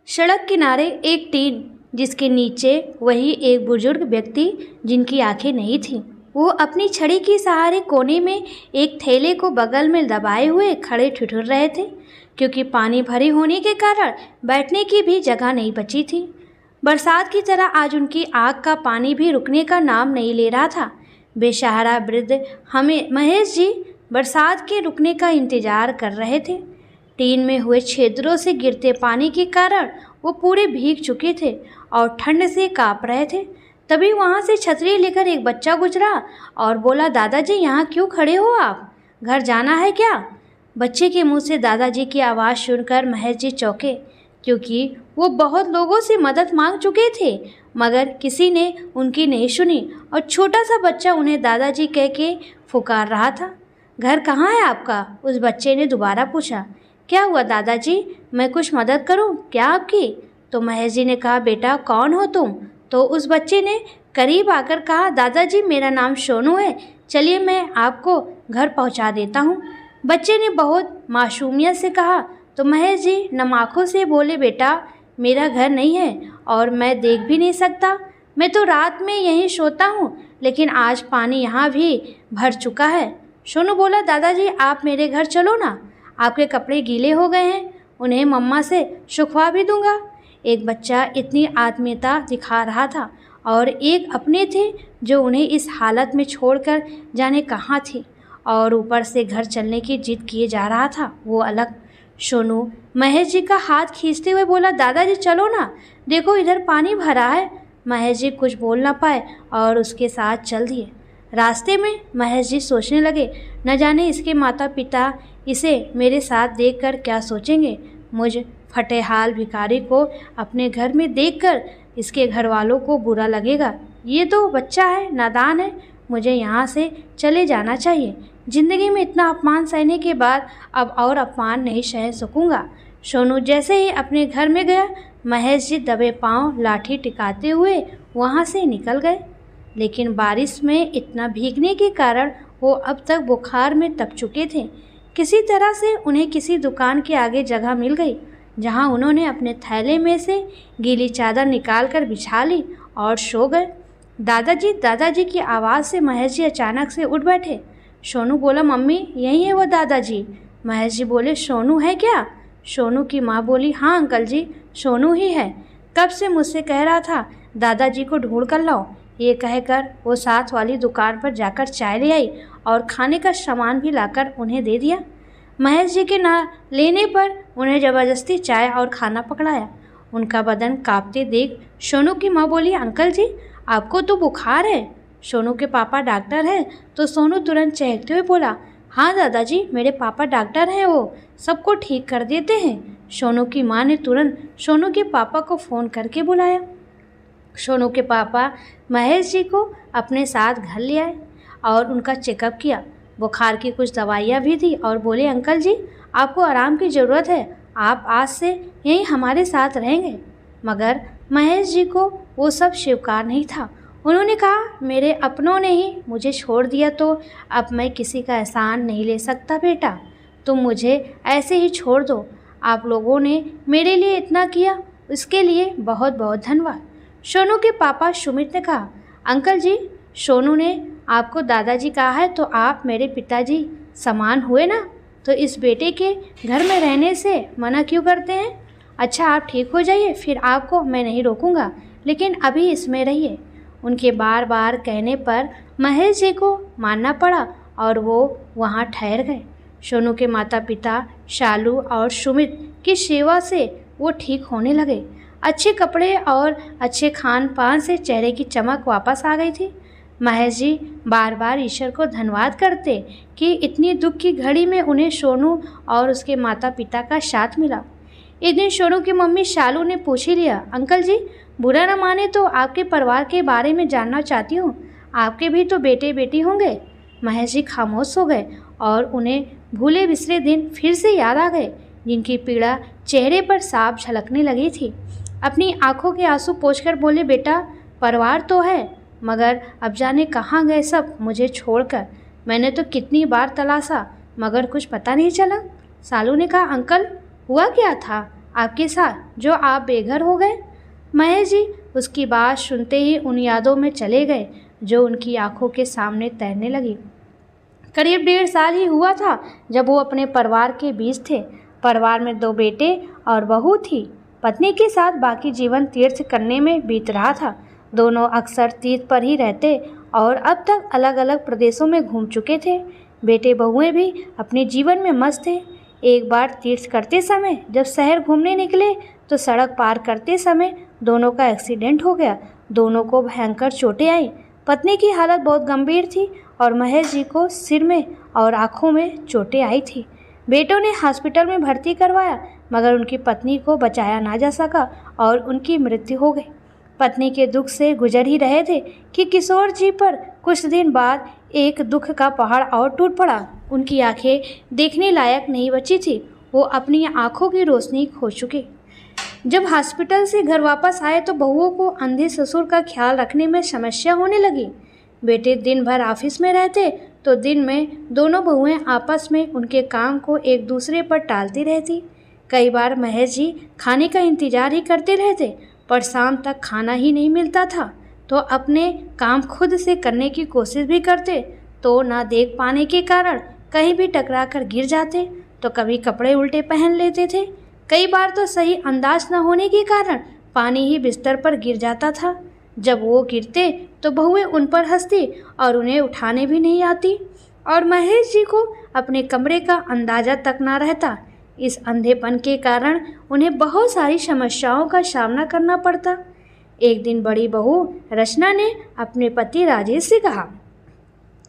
सड़क किनारे एक टीन, जिसके नीचे वही एक बुजुर्ग व्यक्ति जिनकी आंखें नहीं थीं। वो अपनी छड़ी के सहारे कोने में एक थैले को बगल में दबाए हुए खड़े ठिठुर रहे थे, क्योंकि पानी भरे होने के कारण बैठने की भी जगह नहीं बची थी। बरसात की तरह आज उनकी आँख का पानी भी रुकने का नाम नहीं ले रहा था। बेसहारा वृद्ध महेश जी बरसात के रुकने का इंतजार कर रहे थे। टीन में हुए छेदों से गिरते पानी के कारण वो पूरे भीग चुके थे और ठंड से काँप रहे थे। तभी वहाँ से छतरी लेकर एक बच्चा गुजरा और बोला, दादाजी यहाँ क्यों खड़े हो आप? घर जाना है क्या? बच्चे के मुंह से दादाजी की आवाज़ सुनकर महेश जी चौंके, क्योंकि वो बहुत लोगों से मदद मांग चुके थे, मगर किसी ने उनकी नहीं सुनी और छोटा सा बच्चा उन्हें दादाजी कह के पुकार रहा था। घर कहाँ है आपका? उस बच्चे ने दोबारा पूछा। क्या हुआ दादाजी, मैं कुछ मदद करूं क्या आपकी? तो महेश जी ने कहा, बेटा कौन हो तुम? तो उस बच्चे ने करीब आकर कहा, दादाजी मेरा नाम सोनू है, चलिए मैं आपको घर पहुंचा देता हूं। बच्चे ने बहुत मासूमियत से कहा। तो महेश जी नम आँखों से बोले, बेटा मेरा घर नहीं है और मैं देख भी नहीं सकता, मैं तो रात में यहीं सोता हूँ, लेकिन आज पानी यहाँ भी भर चुका है। सोनू बोला, दादाजी आप मेरे घर चलो ना, आपके कपड़े गीले हो गए हैं, उन्हें मम्मा से सुखवा भी दूंगा। एक बच्चा इतनी आत्मीयता दिखा रहा था और एक अपने थे जो उन्हें इस हालत में छोड़कर जाने कहाँ थी, और ऊपर से घर चलने की जिद किए जा रहा था वो अलग। सोनू महेश जी का हाथ खींचते हुए बोला, दादाजी चलो ना, देखो इधर पानी भरा है। महेश जी कुछ बोल ना पाए और उसके साथ चल दिए। रास्ते में महेश जी सोचने लगे, न जाने इसके माता पिता इसे मेरे साथ देखकर क्या सोचेंगे। मुझ फटेहाल भिखारी को अपने घर में देखकर इसके घर वालों को बुरा लगेगा। ये तो बच्चा है, नादान है, मुझे यहाँ से चले जाना चाहिए। ज़िंदगी में इतना अपमान सहने के बाद अब और अपमान नहीं सह सकूँगा। सोनू जैसे ही अपने घर में गया, महेश जी दबे पांव लाठी टिकाते हुए वहाँ से निकल गए। लेकिन बारिश में इतना भीगने के कारण वो अब तक बुखार में तप चुके थे। किसी तरह से उन्हें किसी दुकान के आगे जगह मिल गई, जहाँ उन्होंने अपने थैले में से गीली चादर निकालकर बिछा ली और सो गए। दादाजी दादाजी की आवाज़ से महेश जी अचानक से उठ बैठे। सोनू बोला, मम्मी यही है वो दादाजी। महेश जी बोले, सोनू है क्या? सोनू की माँ बोली, हाँ अंकल जी, सोनू ही है, कब से मुझसे कह रहा था दादाजी को ढूंढ कर लाओ। ये कहकर वो साथ वाली दुकान पर जाकर चाय ले आई और खाने का सामान भी लाकर उन्हें दे दिया। महेश जी के ना लेने पर उन्हें ज़बरदस्ती चाय और खाना पकड़ाया। उनका बदन कांपते देख सोनू की माँ बोली, अंकल जी आपको तो बुखार है। सोनू के पापा डॉक्टर हैं। तो सोनू तुरंत चहकते हुए बोला, हाँ दादाजी मेरे पापा डॉक्टर हैं, वो सबको ठीक कर देते हैं। सोनू की माँ ने तुरंत सोनू के पापा को फ़ोन करके बुलाया। सोनू के पापा महेश जी को अपने साथ घर ले आए और उनका चेकअप किया। बुखार की कुछ दवाइयाँ भी दी और बोले, अंकल जी आपको आराम की ज़रूरत है, आप आज से यहीं हमारे साथ रहेंगे। मगर महेश जी को वो सब स्वीकार नहीं था। उन्होंने कहा, मेरे अपनों ने ही मुझे छोड़ दिया तो अब मैं किसी का एहसान नहीं ले सकता। बेटा तुम मुझे ऐसे ही छोड़ दो, आप लोगों ने मेरे लिए इतना किया, उसके लिए बहुत बहुत धन्यवाद। सोनू के पापा सुमित ने कहा, अंकल जी सोनू ने आपको दादाजी कहा है तो आप मेरे पिताजी समान हुए ना, तो इस बेटे के घर में रहने से मना क्यों करते हैं? अच्छा आप ठीक हो जाइए, फिर आपको मैं नहीं रोकूंगा, लेकिन अभी इसमें रहिए। उनके बार बार कहने पर महेश जी को मानना पड़ा और वो वहाँ ठहर गए। सोनू के माता पिता शालू और सुमित की सेवा से वो ठीक होने लगे। अच्छे कपड़े और अच्छे खान पान से चेहरे की चमक वापस आ गई थी। महेश जी बार बार ईश्वर को धन्यवाद करते कि इतनी दुख की घड़ी में उन्हें सोनू और उसके माता पिता का साथ मिला। एक दिन सोनू की मम्मी शालू ने पूछ ही लिया, अंकल जी बुरा न माने तो आपके परिवार के बारे में जानना चाहती हूँ, आपके भी तो बेटे बेटी होंगे। महेश जी खामोश हो गए और उन्हें भूले बिसरे दिन फिर से याद आ गए, जिनकी पीड़ा चेहरे पर साफ झलकने लगी थी। अपनी आंखों के आंसू पोंछकर बोले, बेटा परिवार तो है, मगर अब जाने कहाँ गए सब मुझे छोड़कर। मैंने तो कितनी बार तलाशा मगर कुछ पता नहीं चला। सालू ने कहा, अंकल हुआ क्या था? आपके साथ जो आप बेघर हो गए? महेश जी उसकी बात सुनते ही उन यादों में चले गए जो उनकी आंखों के सामने तैरने लगी। करीब 1.5 साल ही हुआ था जब वो अपने परिवार के बीच थे। परिवार में 2 बेटे और बहू थी। पत्नी के साथ बाकी जीवन तीर्थ करने में बीत रहा था। दोनों अक्सर तीर्थ पर ही रहते और अब तक अलग अलग प्रदेशों में घूम चुके थे। बेटे बहुएं भी अपने जीवन में मस्त थे। एक बार तीर्थ करते समय जब शहर घूमने निकले तो सड़क पार करते समय दोनों का एक्सीडेंट हो गया। दोनों को भयंकर चोटें आई। पत्नी की हालत बहुत गंभीर थी और महेश जी को सिर में और आंखों में चोटें आई थी। बेटों ने हॉस्पिटल में भर्ती करवाया मगर उनकी पत्नी को बचाया ना जा सका और उनकी मृत्यु हो गई। पत्नी के दुख से गुजर ही रहे थे कि किशोर जी पर कुछ दिन बाद एक दुख का पहाड़ और टूट पड़ा। उनकी आंखें देखने लायक नहीं बची थी। वो अपनी आंखों की रोशनी खो चुके। जब हॉस्पिटल से घर वापस आए तो बहुओं को अंधे ससुर का ख्याल रखने में समस्या होने लगी। बेटे दिन भर ऑफिस में रहते तो दिन में दोनों बहुएं आपस में उनके काम को एक दूसरे पर टालती रहती। कई बार महेश जी खाने का इंतजार ही करते रहते पर शाम तक खाना ही नहीं मिलता था तो अपने काम खुद से करने की कोशिश भी करते तो ना देख पाने के कारण कहीं भी टकरा कर गिर जाते तो कभी कपड़े उल्टे पहन लेते थे। कई बार तो सही अंदाज न होने के कारण पानी ही बिस्तर पर गिर जाता था। जब वो गिरते तो बहुएं उन पर हंसती और उन्हें उठाने भी नहीं आती और महेश जी को अपने कमरे का अंदाजा तक ना रहता। इस अंधेपन के कारण उन्हें बहुत सारी समस्याओं का सामना करना पड़ता। एक दिन बड़ी बहू रचना ने अपने पति राजेश से कहा,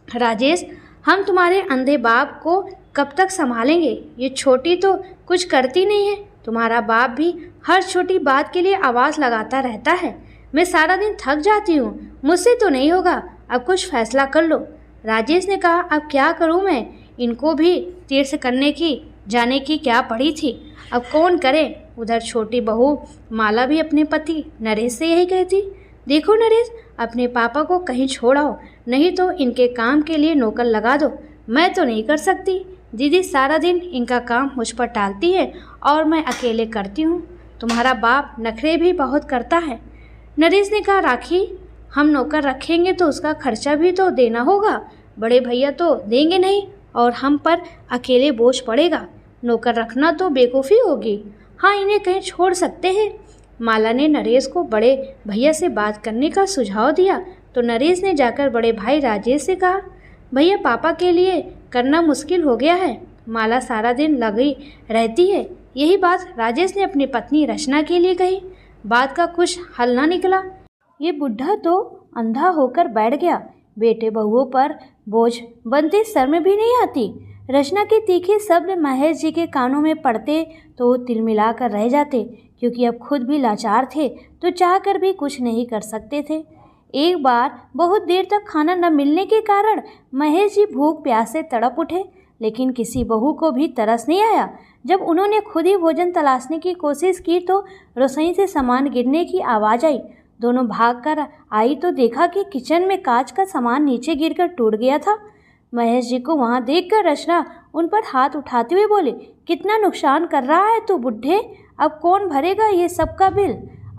राजेश, हम तुम्हारे अंधे बाप को कब तक संभालेंगे? ये छोटी तो कुछ करती नहीं है। तुम्हारा बाप भी हर छोटी बात के लिए आवाज़ लगाता रहता है। मैं सारा दिन थक जाती हूँ। मुझसे तो नहीं होगा। अब कुछ फैसला कर लो। राजेश ने कहा, अब क्या करूँ मैं? इनको भी तीर्थ करने की जाने की क्या पड़ी थी। अब कौन करे? उधर छोटी बहू माला भी अपने पति नरेश से यही कहती, देखो नरेश, अपने पापा को कहीं छोड़ आओ, नहीं तो इनके काम के लिए नौकर लगा दो। मैं तो नहीं कर सकती। दीदी सारा दिन इनका काम मुझ पर टालती है और मैं अकेले करती हूँ। तुम्हारा बाप नखरे भी बहुत करता है। नरेश ने कहा, राखी, हम नौकर रखेंगे तो उसका खर्चा भी तो देना होगा। बड़े भैया तो देंगे नहीं और हम पर अकेले बोझ पड़ेगा। नौकर रखना तो बेवकूफ़ी होगी। हाँ, इन्हें कहीं छोड़ सकते हैं। माला ने नरेश को बड़े भैया से बात करने का सुझाव दिया तो नरेश ने जाकर बड़े भाई राजेश से कहा, भैया पापा के लिए करना मुश्किल हो गया है। माला सारा दिन लगी रहती है। यही बात राजेश ने अपनी पत्नी रचना के लिए कही। बात का कुछ हल ना निकला। ये बुढ़ा तो अंधा होकर बैठ गया। बेटे बहुओं पर बोझ बनते सर में भी नहीं आती। रचना के तीखे शब्द महेश जी के कानों में पड़ते तो वो तिलमिला कर रह जाते क्योंकि अब खुद भी लाचार थे तो चाहकर भी कुछ नहीं कर सकते थे। एक बार बहुत देर तक खाना न मिलने के कारण महेश जी भूख प्यास से तड़प उठे लेकिन किसी बहू को भी तरस नहीं आया। जब उन्होंने खुद ही भोजन तलाशने की कोशिश की तो रसोई से सामान गिरने की आवाज़ आई। दोनों भागकर आई तो देखा कि किचन में कांच का सामान नीचे गिरकर टूट गया था। महेश जी को वहां देखकर रचना उन पर हाथ उठाते हुए बोले, कितना नुकसान कर रहा है तू बुढ़े, अब कौन भरेगा ये सब का बिल?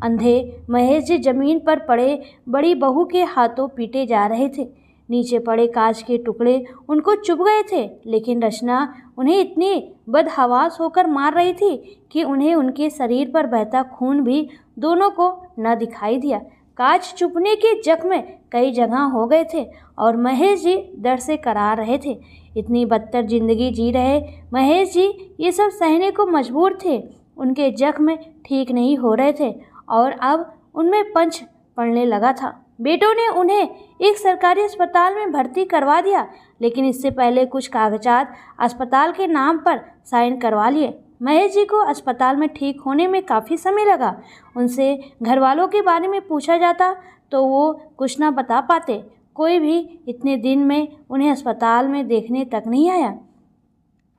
अंधे महेश जी जमीन पर पड़े बड़ी बहू के हाथों पीटे जा रहे थे। नीचे पड़े कांच के टुकड़े उनको चुभ गए थे लेकिन रचना उन्हें इतनी बदहवास होकर मार रही थी कि उन्हें उनके शरीर पर बहता खून भी दोनों को न दिखाई दिया। कांच चुभने के जख्म कई जगह हो गए थे और महेश जी दर्द से कराह रहे थे। इतनी बदतर जिंदगी जी रहे महेश जी ये सब सहने को मजबूर थे। उनके जख्म ठीक नहीं हो रहे थे और अब उनमें पंच पड़ने लगा था। बेटों ने उन्हें एक सरकारी अस्पताल में भर्ती करवा दिया लेकिन इससे पहले कुछ कागजात अस्पताल के नाम पर साइन करवा लिए। महेश जी को अस्पताल में ठीक होने में काफ़ी समय लगा। उनसे घर वालों के बारे में पूछा जाता तो वो कुछ ना बता पाते। कोई भी इतने दिन में उन्हें अस्पताल में देखने तक नहीं आया।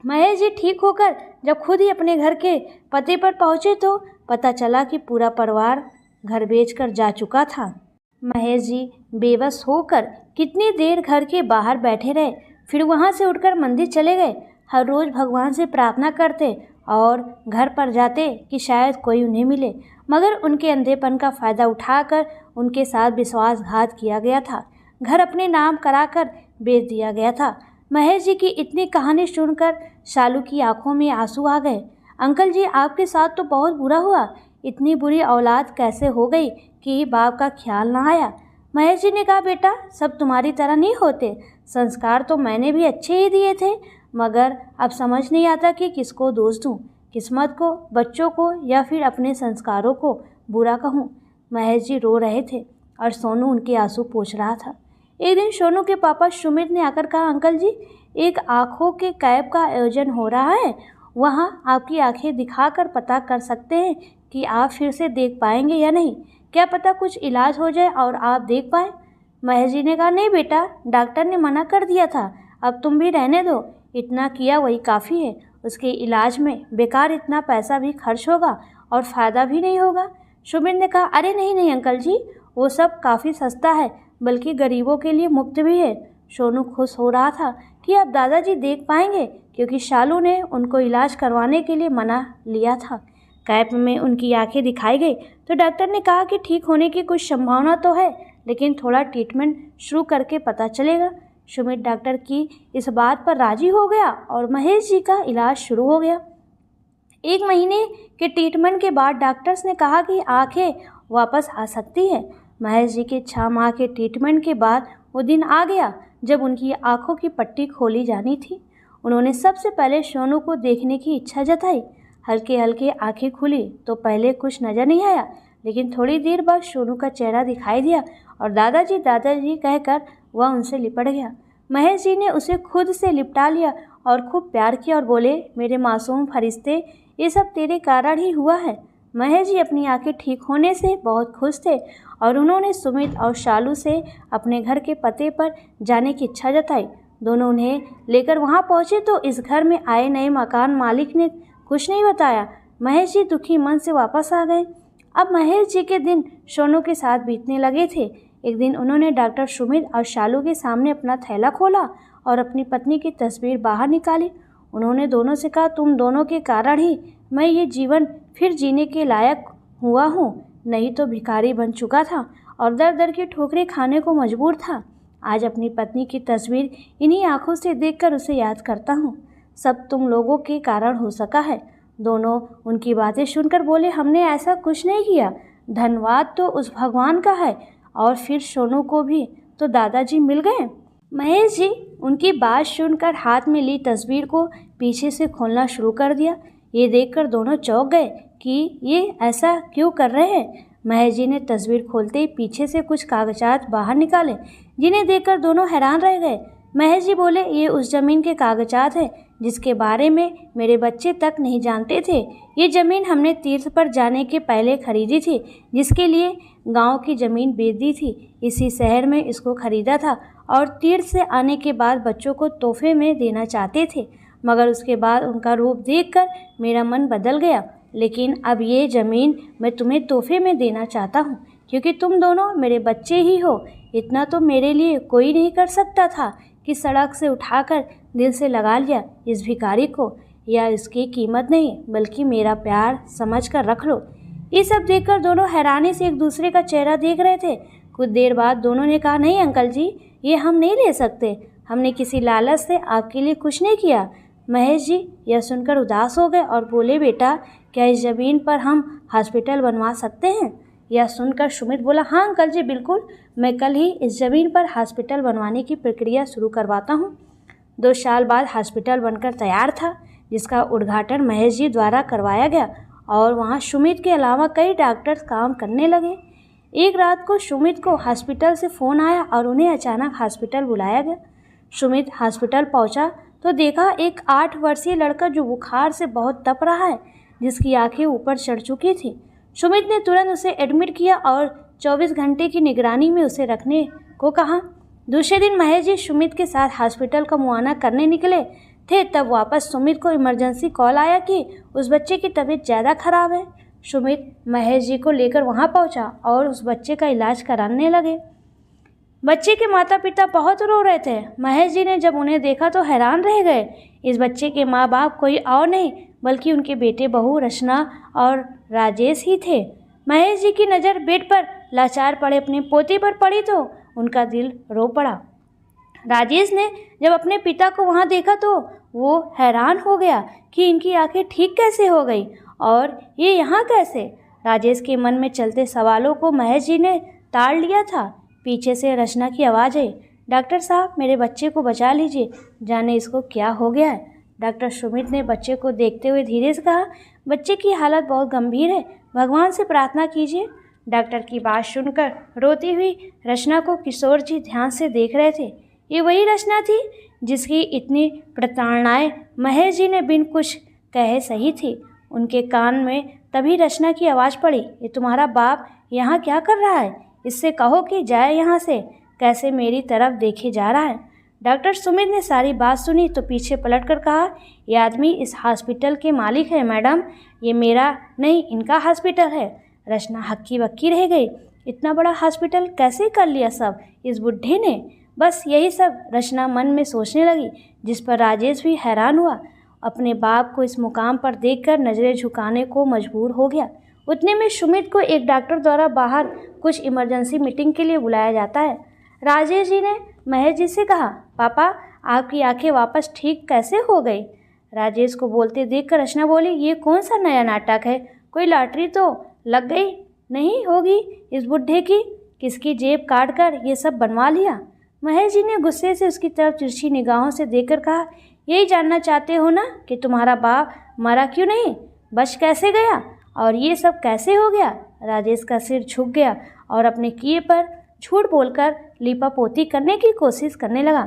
महेश जी ठीक होकर जब खुद ही अपने घर के पते पर पहुँचे तो पता चला कि पूरा परिवार घर बेचकर जा चुका था। महेश जी बेबस होकर कितनी देर घर के बाहर बैठे रहे, फिर वहाँ से उठकर मंदिर चले गए। हर रोज़ भगवान से प्रार्थना करते और घर पर जाते कि शायद कोई उन्हें मिले, मगर उनके अंधेपन का फ़ायदा उठाकर उनके साथ विश्वासघात किया गया था। घर अपने नाम कराकर बेच दिया गया था। महेश जी की इतनी कहानी सुनकर शालू की आंखों में आंसू आ गए। अंकल जी, आपके साथ तो बहुत बुरा हुआ। इतनी बुरी औलाद कैसे हो गई कि बाप का ख्याल ना आया। महेश जी ने कहा, बेटा, सब तुम्हारी तरह नहीं होते। संस्कार तो मैंने भी अच्छे ही दिए थे, मगर अब समझ नहीं आता कि किसको दोष दूं, किस्मत को, बच्चों को, या फिर अपने संस्कारों को बुरा कहूं। महेश जी रो रहे थे और सोनू उनके आंसू पोंछ रहा था। एक दिन सोनू के पापा सुमित ने आकर कहा, अंकल जी, एक आँखों के कैंप का आयोजन हो रहा है। वहाँ आपकी आंखें दिखाकर पता कर सकते हैं कि आप फिर से देख पाएंगे या नहीं। क्या पता कुछ इलाज हो जाए और आप देख पाएँ। महेश जी ने कहा, नहीं बेटा, डॉक्टर ने मना कर दिया था, अब तुम भी रहने दो। इतना किया वही काफ़ी है। उसके इलाज में बेकार इतना पैसा भी खर्च होगा और फ़ायदा भी नहीं होगा। सुमित ने कहा, अरे नहीं नहीं अंकल जी, वो सब काफ़ी सस्ता है, बल्कि गरीबों के लिए मुफ्त भी है। सोनू खुश हो रहा था कि अब दादाजी देख पाएंगे, क्योंकि शालू ने उनको इलाज करवाने के लिए मना लिया था। कैंप में उनकी आंखें दिखाई गई तो डॉक्टर ने कहा कि ठीक होने की कुछ संभावना तो है, लेकिन थोड़ा ट्रीटमेंट शुरू करके पता चलेगा। सुमित डॉक्टर की इस बात पर राजी हो गया और महेश जी का इलाज शुरू हो गया। 1 महीने के ट्रीटमेंट के बाद डॉक्टर्स ने कहा कि आंखें वापस आ सकती है। महेश जी के 6 माह के ट्रीटमेंट के बाद वो दिन आ गया जब उनकी आंखों की पट्टी खोली जानी थी। उन्होंने सबसे पहले सोनू को देखने की इच्छा जताई। हल्के हल्के आंखें खुली तो पहले कुछ नज़र नहीं आया, लेकिन थोड़ी देर बाद सोनू का चेहरा दिखाई दिया और दादाजी दादाजी कहकर वह उनसे लिपट गया। महेश जी ने उसे खुद से लिपटा लिया और खूब प्यार किया और बोले, मेरे मासूम फरिश्ते, ये सब तेरे कारण ही हुआ है। महेश जी अपनी आंखें ठीक होने से बहुत खुश थे और उन्होंने सुमित और शालू से अपने घर के पते पर जाने की इच्छा जताई। दोनों उन्हें लेकर वहां पहुंचे तो इस घर में आए नए मकान मालिक ने कुछ नहीं बताया। महेश जी दुखी मन से वापस आ गए। अब महेश जी के दिन सोनू के साथ बीतने लगे थे। एक दिन उन्होंने डॉक्टर सुमित और शालू के सामने अपना थैला खोला और अपनी पत्नी की तस्वीर बाहर निकाली। उन्होंने दोनों से कहा, तुम दोनों के कारण ही मैं ये जीवन फिर जीने के लायक हुआ हूँ, नहीं तो भिखारी बन चुका था और दर दर की ठोकरें खाने को मजबूर था। आज अपनी पत्नी की तस्वीर इन्हीं आंखों से देखकर उसे याद करता हूँ। सब तुम लोगों के कारण हो सका है। दोनों उनकी बातें सुनकर बोले, हमने ऐसा कुछ नहीं किया, धन्यवाद तो उस भगवान का है। और फिर सोनू को भी तो दादाजी मिल गए। महेश जी उनकी बात सुनकर हाथ में ली तस्वीर को पीछे से खोलना शुरू कर दिया। ये देखकर दोनों चौंक गए कि ये ऐसा क्यों कर रहे हैं। महेश जी ने तस्वीर खोलते ही पीछे से कुछ कागजात बाहर निकाले, जिन्हें देखकर दोनों हैरान रह गए। महेश जी बोले, ये उस ज़मीन के कागजात हैं जिसके बारे में मेरे बच्चे तक नहीं जानते थे। ये ज़मीन हमने तीर्थ पर जाने के पहले खरीदी थी, जिसके लिए गांव की ज़मीन बेच दी थी। इसी शहर में इसको खरीदा था और तीर्थ से आने के बाद बच्चों को तोहफे में देना चाहते थे, मगर उसके बाद उनका रूप देखकर मेरा मन बदल गया। लेकिन अब ये ज़मीन मैं तुम्हें तोहफे में देना चाहता हूँ, क्योंकि तुम दोनों मेरे बच्चे ही हो। इतना तो मेरे लिए कोई नहीं कर सकता था कि सड़क से उठाकर दिल से लगा लिया इस भिखारी को। या इसकी कीमत नहीं, बल्कि मेरा प्यार समझ कर रख लो। ये सब देखकर दोनों हैरानी से एक दूसरे का चेहरा देख रहे थे। कुछ देर बाद दोनों ने कहा, नहीं अंकल जी, ये हम नहीं ले सकते। हमने किसी लालच से आपके लिए कुछ नहीं किया। महेश जी यह सुनकर उदास हो गए और बोले, बेटा, क्या इस ज़मीन पर हम हॉस्पिटल बनवा सकते हैं? यह सुनकर सुमित बोला, हाँ अंकल जी, बिल्कुल, मैं कल ही इस ज़मीन पर हॉस्पिटल बनवाने की प्रक्रिया शुरू करवाता हूँ। 2 साल बाद हॉस्पिटल बनकर तैयार था, जिसका उद्घाटन महेश जी द्वारा करवाया गया और वहाँ सुमित के अलावा कई डॉक्टर काम करने लगे। एक रात को सुमित को हॉस्पिटल से फ़ोन आया और उन्हें अचानक हॉस्पिटल बुलाया गया। सुमित हॉस्पिटल पहुँचा तो देखा एक 8 वर्षीय लड़का जो बुखार से बहुत तप रहा है, जिसकी आंखें ऊपर चढ़ चुकी थी। सुमित ने तुरंत उसे एडमिट किया और 24 घंटे की निगरानी में उसे रखने को कहा। दूसरे दिन महेश जी सुमित के साथ हॉस्पिटल का मुआयना करने निकले थे, तब वापस सुमित को इमरजेंसी कॉल आया कि उस बच्चे की तबीयत ज़्यादा खराब है। सुमित महेश जी को लेकर वहां पहुंचा और उस बच्चे का इलाज कराने लगे। बच्चे के माता पिता बहुत रो रहे थे। महेश जी ने जब उन्हें देखा तो हैरान रह गए। इस बच्चे के माँ बाप कोई और नहीं बल्कि उनके बेटे बहू रचना और राजेश ही थे। महेश जी की नज़र बेड पर लाचार पड़े अपने पोते पर पड़ी तो उनका दिल रो पड़ा। राजेश ने जब अपने पिता को वहाँ देखा तो वो हैरान हो गया कि इनकी आंखें ठीक कैसे हो गई और ये यहाँ कैसे। राजेश के मन में चलते सवालों को महेश जी ने टाल लिया था। पीछे से रचना की आवाज़ आई, डॉक्टर साहब मेरे बच्चे को बचा लीजिए, जाने इसको क्या हो गया है। डॉक्टर सुमित ने बच्चे को देखते हुए धीरे से कहा, बच्चे की हालत बहुत गंभीर है, भगवान से प्रार्थना कीजिए। डॉक्टर की बात सुनकर रोती हुई रचना को किशोर जी ध्यान से देख रहे थे। ये वही रचना थी जिसकी इतनी प्रताड़नाएं महेश जी ने बिन कुछ कहे सही थी। उनके कान में तभी रचना की आवाज़ पड़ी, ये तुम्हारा बाप यहाँ क्या कर रहा है, इससे कहो कि जाए यहाँ से, कैसे मेरी तरफ देखे जा रहा है। डॉक्टर सुमित ने सारी बात सुनी तो पीछे पलटकर कहा, ये आदमी इस हॉस्पिटल के मालिक है मैडम, ये मेरा नहीं इनका हॉस्पिटल है। रचना हक्की बक्की रह गई, इतना बड़ा हॉस्पिटल कैसे कर लिया सब इस बुढ़े ने। बस यही सब रचना मन में सोचने लगी, जिस पर राजेश भी हैरान हुआ। अपने बाप को इस मुकाम पर देखकर नज़रें झुकाने को मजबूर हो गया। उतने में सुमित को एक डॉक्टर द्वारा बाहर कुछ इमरजेंसी मीटिंग के लिए बुलाया जाता है। राजेश जी ने महेश जी से कहा, पापा आपकी आंखें वापस ठीक कैसे हो गई। राजेश को बोलते देखकर रचना बोली, ये कौन सा नया नाटक है, कोई लॉटरी तो लग गई नहीं होगी इस बुढ़े की, किसकी जेब काट कर ये सब बनवा लिया। महेश जी ने गुस्से से उसकी तरफ तिरछी निगाहों से देखकर कहा, यही जानना चाहते हो ना कि तुम्हारा बाप मरा क्यों नहीं, बच कैसे गया और ये सब कैसे हो गया। राजेश का सिर झुक गया और अपने किए पर झूठ बोलकर लीपापोती करने की कोशिश करने लगा।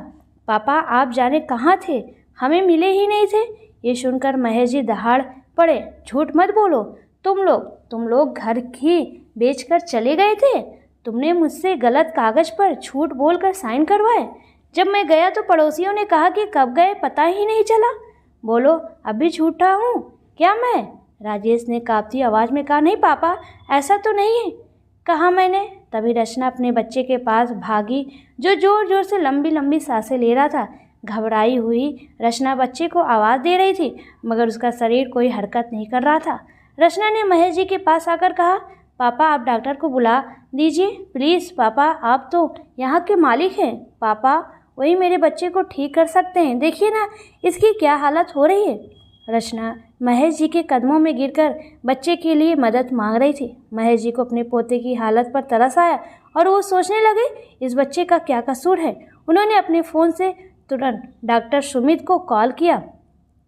पापा आप जाने कहाँ थे, हमें मिले ही नहीं थे। ये सुनकर महेश जी दहाड़ पड़े, झूठ मत बोलो, तुम लोग घर ही बेचकर चले गए थे, तुमने मुझसे गलत कागज़ पर झूठ बोलकर साइन करवाए। जब मैं गया तो पड़ोसियों ने कहा कि कब गए पता ही नहीं चला। बोलो अभी झूठा हूँ क्या मैं। राजेश ने कांपती आवाज़ में कहा, नहीं पापा ऐसा तो नहीं है, कहा मैंने। तभी रचना अपने बच्चे के पास भागी जो ज़ोर ज़ोर से लंबी लंबी सांसें ले रहा था। घबराई हुई रचना बच्चे को आवाज़ दे रही थी मगर उसका शरीर कोई हरकत नहीं कर रहा था। रचना ने महेश जी के पास आकर कहा, पापा आप डॉक्टर को बुला दीजिए प्लीज़, पापा आप तो यहाँ के मालिक हैं, पापा वही मेरे बच्चे को ठीक कर सकते हैं, देखिए ना इसकी क्या हालत हो रही है। रचना महेश जी के कदमों में गिरकर बच्चे के लिए मदद मांग रही थी। महेश जी को अपने पोते की हालत पर तरस आया और वो सोचने लगे इस बच्चे का क्या कसूर है। उन्होंने अपने फ़ोन से तुरंत डॉक्टर सुमित को कॉल किया।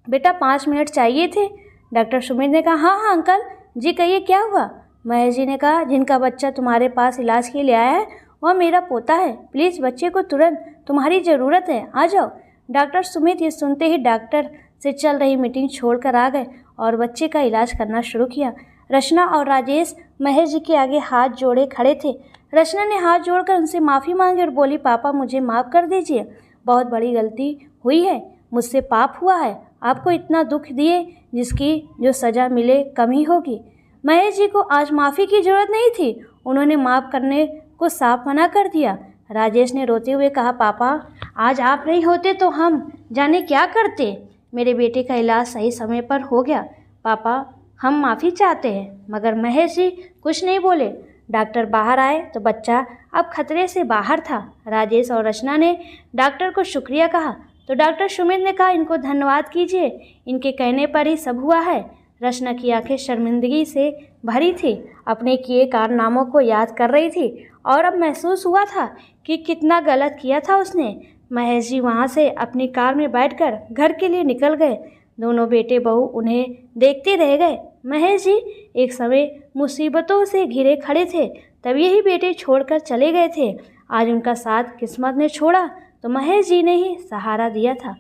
बेटा 5 मिनट चाहिए थे। डॉक्टर सुमित ने कहा, हाँ हाँ अंकल जी कहिए क्या हुआ। महेश जी ने कहा, जिनका बच्चा तुम्हारे पास इलाज के लिए आया है वह मेरा पोता है, प्लीज़ बच्चे को तुरंत तुम्हारी ज़रूरत है, आ जाओ। डॉक्टर सुमित ये सुनते ही डॉक्टर से चल रही मीटिंग छोड़कर आ गए और बच्चे का इलाज करना शुरू किया। रचना और राजेश महेश जी के आगे हाथ जोड़े खड़े थे। रचना ने हाथ जोड़कर उनसे माफ़ी मांगी और बोली, पापा मुझे माफ़ कर दीजिए, बहुत बड़ी गलती हुई है, मुझसे पाप हुआ है, आपको इतना दुख दिए जिसकी जो सज़ा मिले कम ही होगी। महेश जी को आज माफ़ी की ज़रूरत नहीं थी, उन्होंने माफ़ करने को साफ मना कर दिया। राजेश ने रोते हुए कहा, पापा आज आप नहीं होते तो हम जाने क्या करते, मेरे बेटे का इलाज सही समय पर हो गया, पापा हम माफ़ी चाहते हैं। मगर महेश जी कुछ नहीं बोले। डॉक्टर बाहर आए तो बच्चा अब खतरे से बाहर था। राजेश और रचना ने डॉक्टर को शुक्रिया कहा तो डॉक्टर सुमित ने कहा, इनको धन्यवाद कीजिए, इनके कहने पर ही सब हुआ है। रचना की आंखें शर्मिंदगी से भरी थी, अपने किए कारनामों को याद कर रही थी और अब महसूस हुआ था कि कितना गलत किया था उसने। महेश जी वहाँ से अपनी कार में बैठकर घर के लिए निकल गए। दोनों बेटे बहू उन्हें देखते रह गए। महेश जी एक समय मुसीबतों से घिरे खड़े थे, तब यही बेटे छोड़कर चले गए थे। आज उनका साथ किस्मत ने छोड़ा तो महेश जी ने ही सहारा दिया था।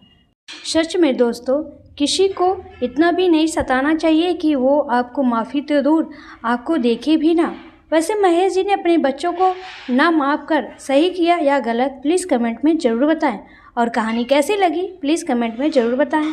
सच में दोस्तों, किसी को इतना भी नहीं सताना चाहिए कि वो आपको माफ़ी तो दूर आपको देखे भी ना। वैसे महेश जी ने अपने बच्चों को ना माफ़ कर सही किया या गलत, प्लीज़ कमेंट में ज़रूर बताएं। और कहानी कैसी लगी प्लीज़ कमेंट में ज़रूर बताएं।